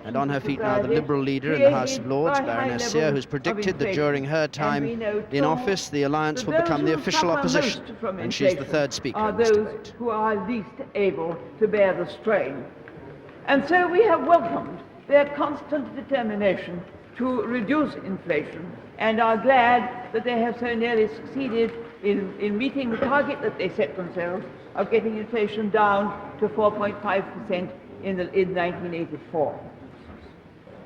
And on her feet now, the Liberal leader in the House of Lords, Baroness Seear, who's predicted that during her time in office, the alliance will become the official opposition. And she's the third speaker are in this those debate. who are least able to bear the strain. And so we have welcomed their constant determination to reduce inflation and are glad that they have so nearly succeeded in meeting the target that they set themselves of getting inflation down to 4.5% in 1984.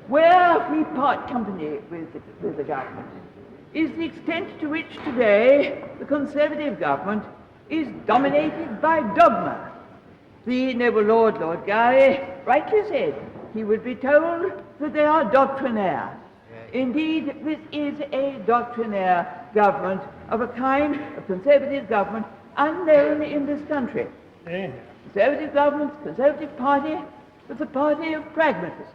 Where we part company with the government is the extent to which today the Conservative government is dominated by dogma. The noble Lord Gowrie rightly said he would be told that they are doctrinaire. Indeed, this is a doctrinaire government of a kind, a Conservative government, unknown in this country. Conservative government, Conservative party, was the party of pragmatism.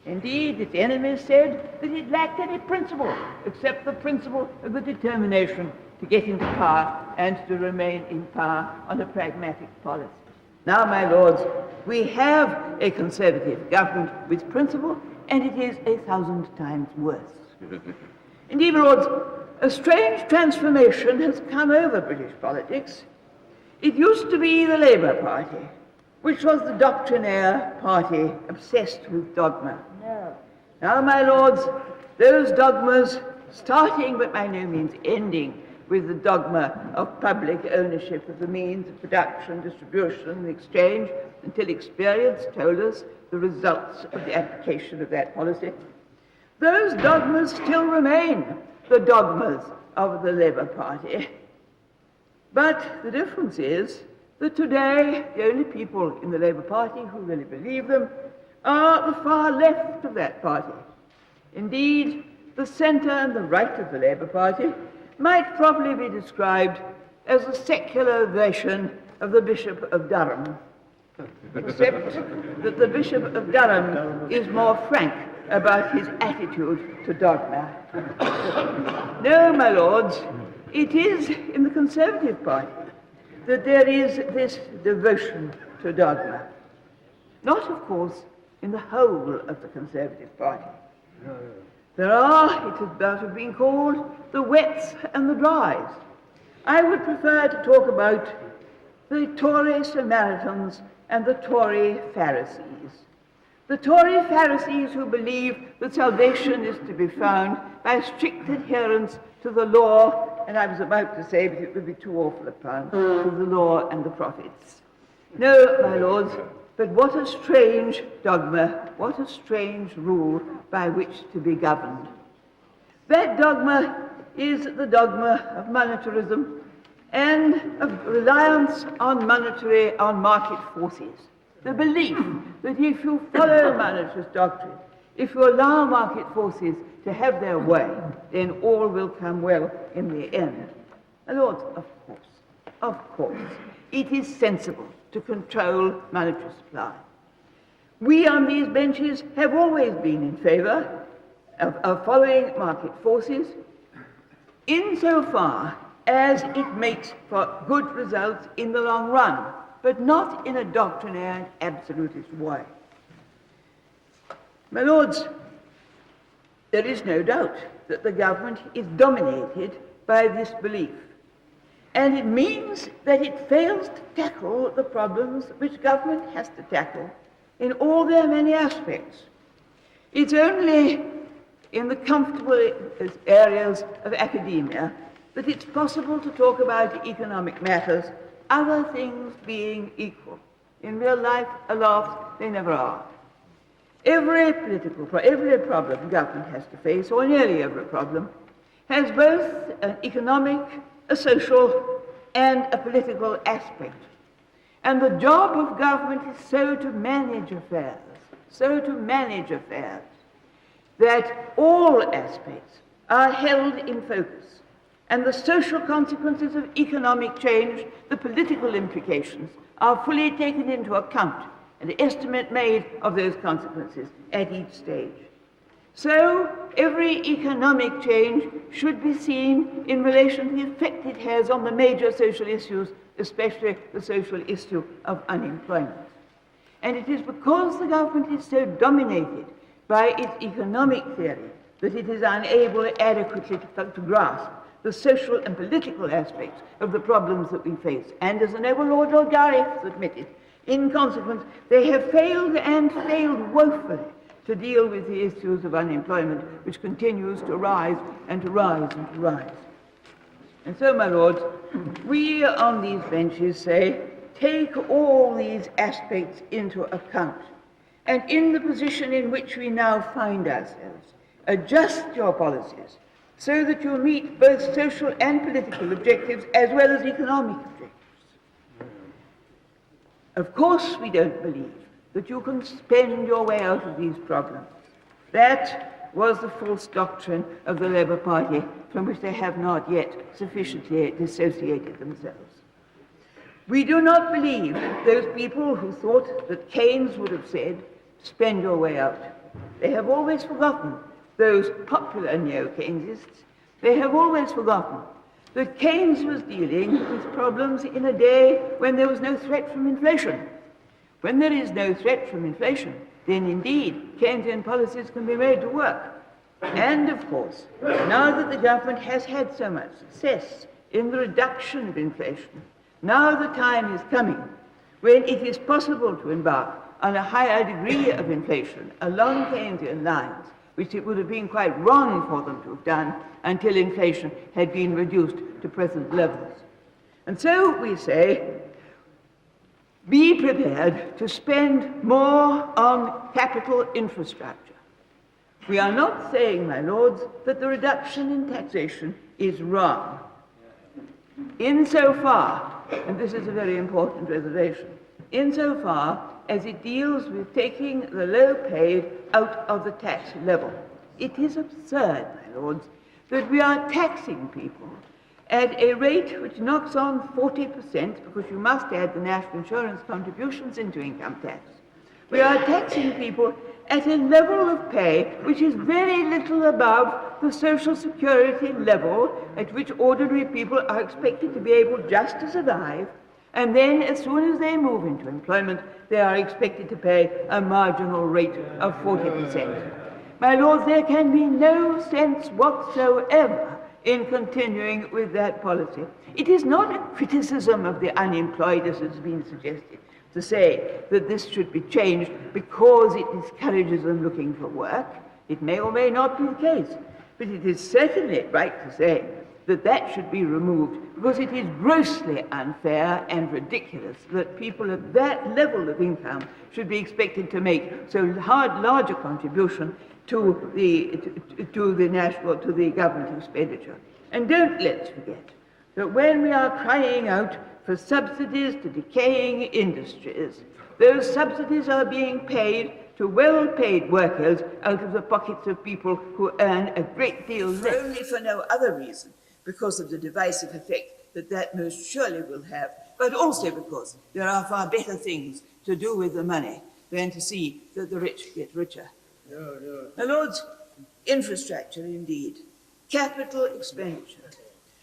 Indeed, its enemies said that it lacked any principle except the principle of the determination to get into power and to remain in power on a pragmatic policy. Now, my lords, we have a Conservative government with principle, and it is 1,000 times worse. Indeed, my lords, a strange transformation has come over British politics. It used to be the Labour Party, which was the doctrinaire party obsessed with dogma. Now, my lords, those dogmas, starting but by no means ending with the dogma of public ownership of the means of production, distribution, and exchange, until experience told us the results of the application of that policy, those dogmas still remain the dogmas of the Labour Party. But the difference is that today the only people in the Labour Party who really believe them are the far left of that party. Indeed, the centre and the right of the Labour Party might probably be described as a secular version of the Bishop of Durham, except that the Bishop of Durham is more frank about his attitude to dogma. No, my lords, it is in the Conservative Party that there is this devotion to dogma. Not, of course, in the whole of the Conservative Party. There are, it is about to be called, the wets and the dries. I would prefer to talk about the Tory Samaritans and the Tory Pharisees. The Tory Pharisees who believe that salvation is to be found by strict adherence to the law, and I was about to say, but it would be too awful a pun, to the law and the prophets. No, my lords, but what a strange dogma, what a strange rule by which to be governed. That dogma is the dogma of monetarism and of reliance on market forces. The belief that if you follow monetarist doctrine, if you allow market forces to have their way, then all will come well in the end. My lords, of course, it is sensible to control monetary supply. We on these benches have always been in favour of following market forces insofar as it makes for good results in the long run, but not in a doctrinaire and absolutist way. My lords, there is no doubt that the government is dominated by this belief. And it means that it fails to tackle the problems which government has to tackle in all their many aspects. It's only in the comfortable areas of academia that it's possible to talk about economic matters, other things being equal. In real life, alas, they never are. Every problem government has to face, or nearly every problem, has both an economic, a social, and a political aspect. And the job of government is so to manage affairs, that all aspects are held in focus. And the social consequences of economic change, the political implications, are fully taken into account, and an estimate made of those consequences at each stage. So every economic change should be seen in relation to the effect it has on the major social issues, especially the social issue of unemployment. And it is because the government is so dominated by its economic theory that it is unable adequately to grasp the social and political aspects of the problems that we face. And as the noble Lord Gary has admitted, in consequence, they have failed and failed woefully to deal with the issues of unemployment, which continues to rise and to rise and to rise. And so, my lords, we on these benches say, take all these aspects into account, and in the position in which we now find ourselves, adjust your policies so that you meet both social and political objectives as well as economic objectives. Of course, we don't believe that you can spend your way out of these problems. That was the false doctrine of the Labour Party, from which they have not yet sufficiently dissociated themselves. We do not believe those people who thought that Keynes would have said, spend your way out. They have always forgotten, those popular neo-Keynesists, they have always forgotten that Keynes was dealing with problems in a day when there was no threat from inflation. When there is no threat from inflation, then indeed Keynesian policies can be made to work. And of course, now that the government has had so much success in the reduction of inflation, now the time is coming when it is possible to embark on a higher degree of inflation along Keynesian lines, which it would have been quite wrong for them to have done until inflation had been reduced to present levels. And so we say, be prepared to spend more on capital infrastructure. We are not saying, my lords, that the reduction in taxation is wrong. Insofar, and this is a very important reservation, insofar as it deals with taking the low-paid out of the tax level. It is absurd, my lords, that we are taxing people at a rate which knocks on 40%, because you must add the national insurance contributions into income tax. We are taxing people at a level of pay which is very little above the social security level at which ordinary people are expected to be able just to survive, and then as soon as they move into employment, they are expected to pay a marginal rate of 40%. My lords, there can be no sense whatsoever in continuing with that policy. It is not a criticism of the unemployed, as has been suggested, to say that this should be changed because it discourages them looking for work. It may or may not be the case, but it is certainly right to say that that should be removed, because it is grossly unfair and ridiculous that people at that level of income should be expected to make so large a contribution to the government expenditure. And don't let's forget that when we are crying out for subsidies to decaying industries, those subsidies are being paid to well-paid workers out of the pockets of people who earn a great deal less. Only for no other reason, because of the divisive effect that that most surely will have, but also because there are far better things to do with the money than to see that the rich get richer. My lords, infrastructure indeed, capital expenditure.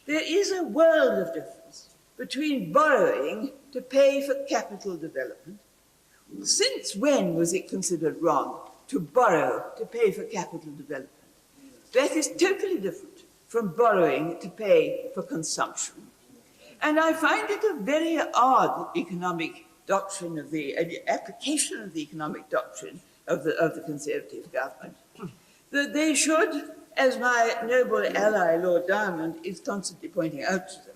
There is a world of difference between borrowing to pay for capital development. Since when was it considered wrong to borrow to pay for capital development? That is totally different from borrowing to pay for consumption. And I find it a very odd economic doctrine of the application of the economic doctrine of the Conservative government, that they should, as my noble ally Lord Diamond is constantly pointing out to them,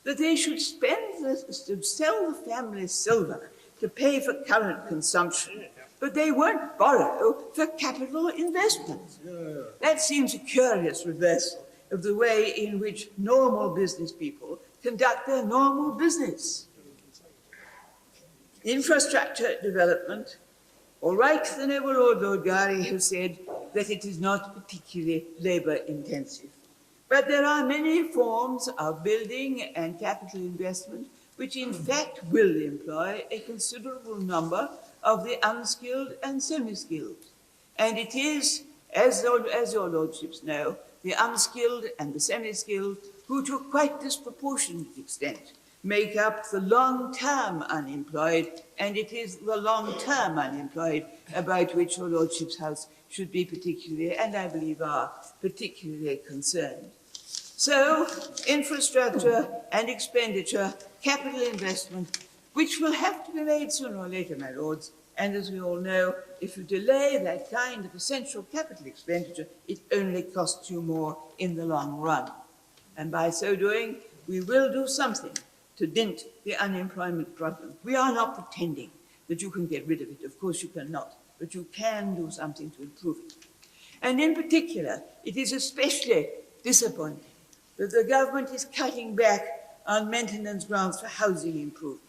that they should sell the family silver to pay for current consumption, but they won't borrow for capital investment. That seems a curious reversal of the way in which normal business people conduct their normal business. Infrastructure development, all right, the noble Lord Gary has said that it is not particularly labour-intensive. But there are many forms of building and capital investment which in fact will employ a considerable number of the unskilled and semi-skilled. And it is, as your lordships know, the unskilled and the semi-skilled who to a quite disproportionate extent make up the long-term unemployed, and it is the long-term unemployed about which your Lordship's House should be particularly, and I believe are, particularly concerned. So, infrastructure and expenditure, capital investment, which will have to be made sooner or later, my lords, and as we all know, if you delay that kind of essential capital expenditure, it only costs you more in the long run. And by so doing, we will do something to dent the unemployment problem. We are not pretending that you can get rid of it. Of course you cannot, but you can do something to improve it. And in particular, it is especially disappointing that the government is cutting back on maintenance grants for housing improvements.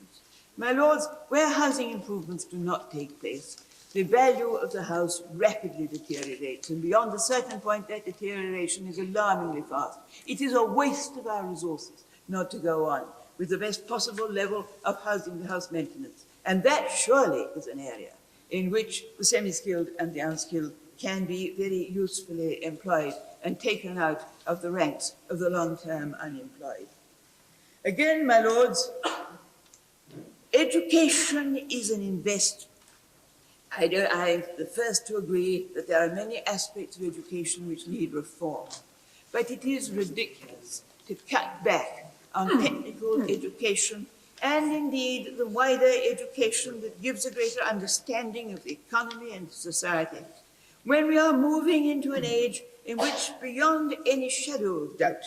My lords, where housing improvements do not take place, the value of the house rapidly deteriorates, and beyond a certain point, that deterioration is alarmingly fast. It is a waste of our resources not to go on with the best possible level of house maintenance. And that surely is an area in which the semi-skilled and the unskilled can be very usefully employed and taken out of the ranks of the long-term unemployed. Again, my lords, education is an investment. I'm the first to agree that there are many aspects of education which need reform, but it is ridiculous to cut back on technical education and indeed the wider education that gives a greater understanding of the economy and society, when we are moving into an age in which, beyond any shadow of doubt,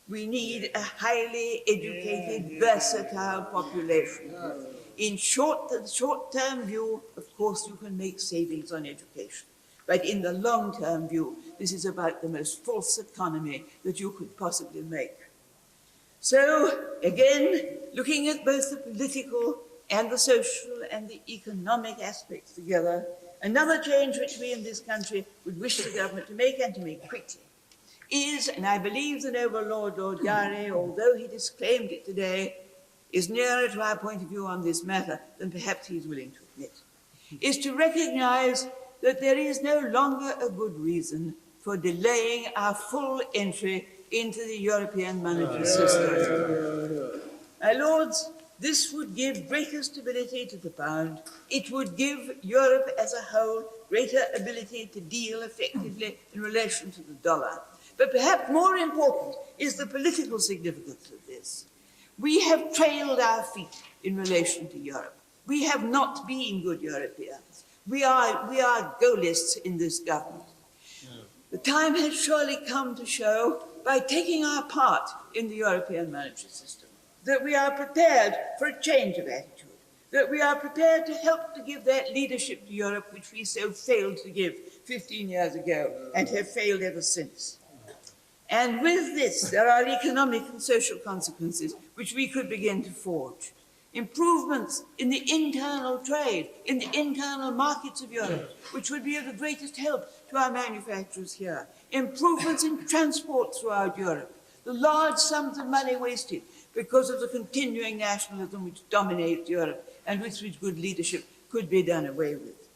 we need a highly educated, versatile population. In the short-term view, of course, you can make savings on education. But in the long-term view, this is about the most false economy that you could possibly make. So, again, looking at both the political and the social and the economic aspects together, another change which we in this country would wish the government to make, and to make quickly, is, and I believe the noble Lord Gary, although he disclaimed it today, is nearer to our point of view on this matter than perhaps he is willing to admit, is to recognize that there is no longer a good reason for delaying our full entry into the European monetary system. My lords, this would give greater stability to the pound. It would give Europe as a whole greater ability to deal effectively in relation to the dollar. But perhaps more important is the political significance of this. We have trailed our feet in relation to Europe. We have not been good Europeans. We are goalists in this government. The time has surely come to show, by taking our part in the European monetary system, that we are prepared for a change of attitude, that we are prepared to help to give that leadership to Europe which we so failed to give 15 years ago and have failed ever since. And with this, there are economic and social consequences which we could begin to forge. Improvements in the internal trade, in the internal markets of Europe, which would be of the greatest help to our manufacturers here. Improvements in transport throughout Europe. The large sums of money wasted because of the continuing nationalism which dominates Europe and with which good leadership could be done away with.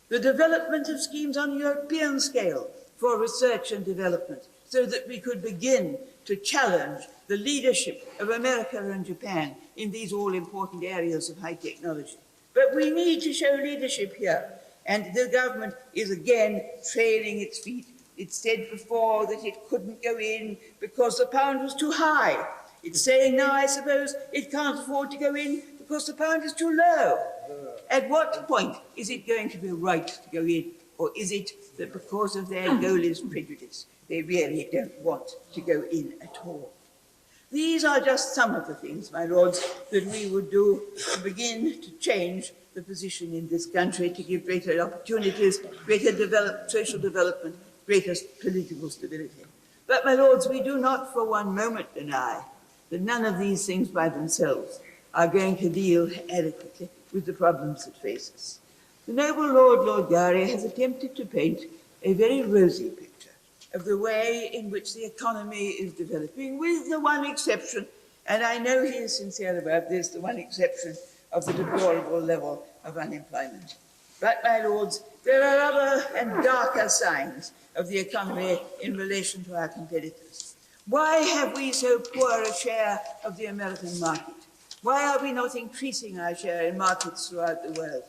The development of schemes on a European scale for research and development, so that we could begin to challenge the leadership of America and Japan in these all-important areas of high technology. But we need to show leadership here, and the government is again trailing its feet. It said before that it couldn't go in because the pound was too high. It's saying now, I suppose, it can't afford to go in because the pound is too low. At what point is it going to be right to go in? Or is it that because of their goalist prejudice, they really don't want to go in at all? These are just some of the things, my lords, that we would do to begin to change the position in this country, to give greater opportunities, greater social development, greater political stability. But, my lords, we do not for one moment deny that none of these things by themselves are going to deal adequately with the problems that face us. The noble Lord Gary has attempted to paint a very rosy picture of the way in which the economy is developing, with the one exception, and I know he is sincere about this, the one exception of the deplorable level of unemployment. But, my lords, there are other and darker signs of the economy in relation to our competitors. Why have we so poor a share of the American market? Why are we not increasing our share in markets throughout the world?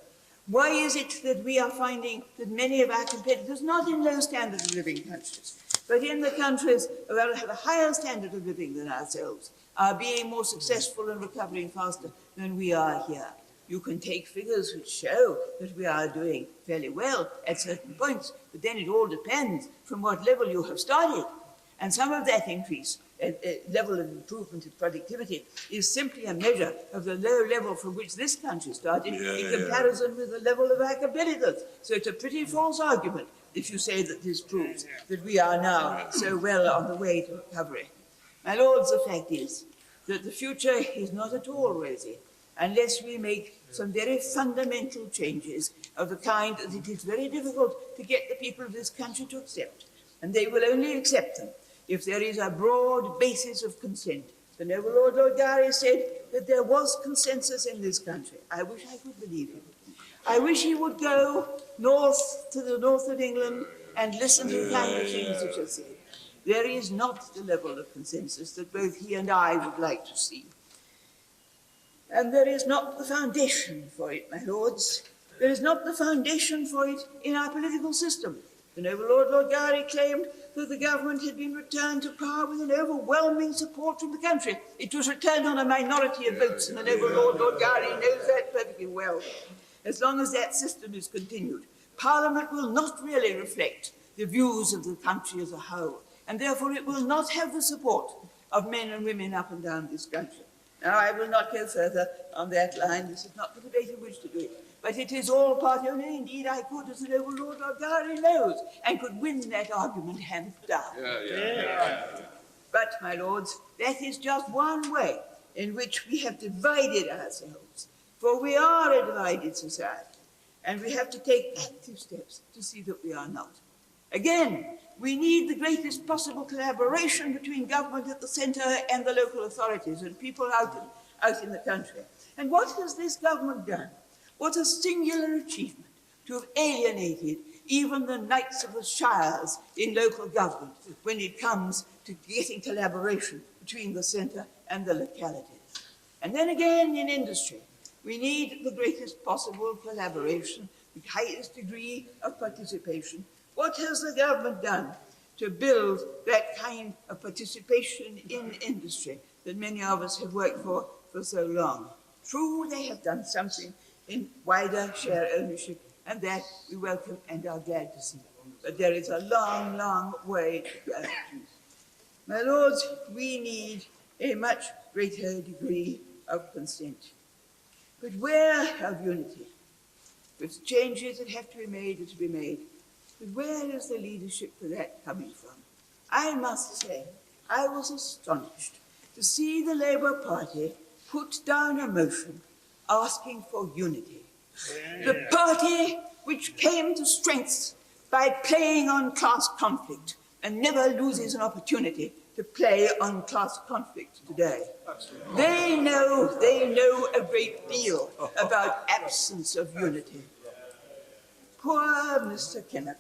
Why is it that we are finding that many of our competitors, not in low standard of living countries, but in the countries that have a higher standard of living than ourselves, are being more successful and recovering faster than we are here? You can take figures which show that we are doing fairly well at certain points, but then it all depends from what level you have started. And some of that increase, level of improvement in productivity, is simply a measure of the low level from which this country started in comparison with the level of our competitors. So it's a pretty false argument if you say that this proves that we are now so well on the way to recovery. My lords, the fact is that the future is not at all rosy unless we make some very fundamental changes of the kind that it is very difficult to get the people of this country to accept. And they will only accept them if there is a broad basis of consent. The noble Lord Gary said that there was consensus in this country. I wish I could believe him. I wish he would go north to the north of England and listen to the kind of things which are said. There is not the level of consensus that both he and I would like to see. And there is not the foundation for it, my lords. There is not the foundation for it in our political system. The noble Lord Gary claimed that the government had been returned to power with an overwhelming support from the country. It was returned on a minority of votes, and the noble Lord Gary knows that perfectly well. As long as that system is continued, Parliament will not really reflect the views of the country as a whole, and therefore it will not have the support of men and women up and down this country. Now, I will not go further on that line. This is not the debate in which to do it. But it is all party only. Indeed, I could, as the noble Lord Gary knows, and could win that argument hands down. But, my lords, that is just one way in which we have divided ourselves. For we are a divided society, and we have to take active steps to see that we are not. Again, we need the greatest possible collaboration between government at the centre and the local authorities and people out in the country. And what has this government done? What a singular achievement to have alienated even the knights of the shires in local government when it comes to getting collaboration between the centre and the localities. And then again in industry, we need the greatest possible collaboration, the highest degree of participation. What has the government done to build that kind of participation in industry that many of us have worked for so long? True, they have done something in wider share ownership, and that we welcome and are glad to see. But there is a long, long way to go. My lords, we need a much greater degree of consent. But where of unity? With changes that have to be made are to be made. But where is the leadership for that coming from? I must say, I was astonished to see the Labour Party put down a motion asking for unity. The party which came to strength by playing on class conflict and never loses an opportunity to play on class conflict today. They know a great deal about absence of unity. Poor Mr. Kinnock.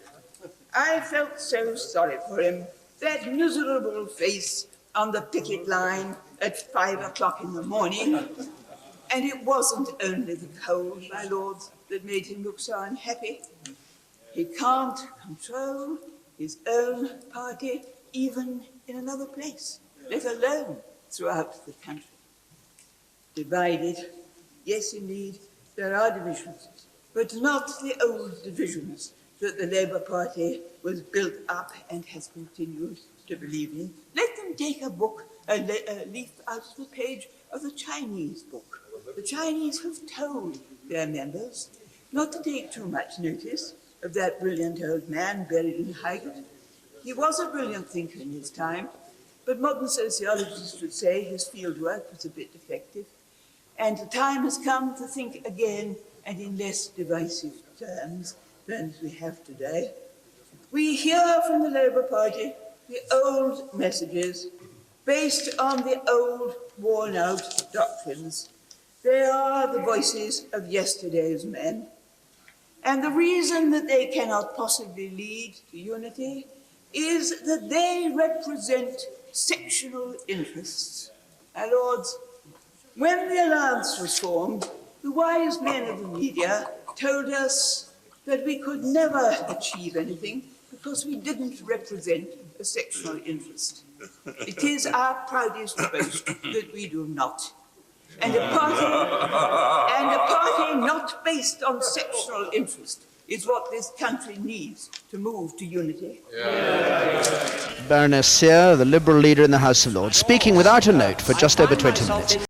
I felt so sorry for him. That miserable face on the picket line at 5 o'clock in the morning. And it wasn't only the cold, my lords, that made him look so unhappy. He can't control his own party even in another place, let alone throughout the country. Divided, yes indeed, there are divisions, but not the old divisions that the Labour Party was built up and has continued to believe in. Let them take a book, a leaf out of the page of the Chinese book. The Chinese have told their members not to take too much notice of that brilliant old man buried in Highgate. He was a brilliant thinker in his time, but modern sociologists would say his fieldwork was a bit defective, and the time has come to think again and in less divisive terms than we have today. We hear from the Labour Party the old messages based on the old worn-out doctrines. They are the voices of yesterday's men. And the reason that they cannot possibly lead to unity is that they represent sectional interests. My lords, When the alliance was formed, the wise men of the media told us that we could never achieve anything because we didn't represent a sectional interest. It is our proudest boast that we do not. And a party not based on sectional interest is what this country needs to move to unity. Baroness Seear, the Liberal leader in the House of Lords, speaking without a note for just over 20 minutes.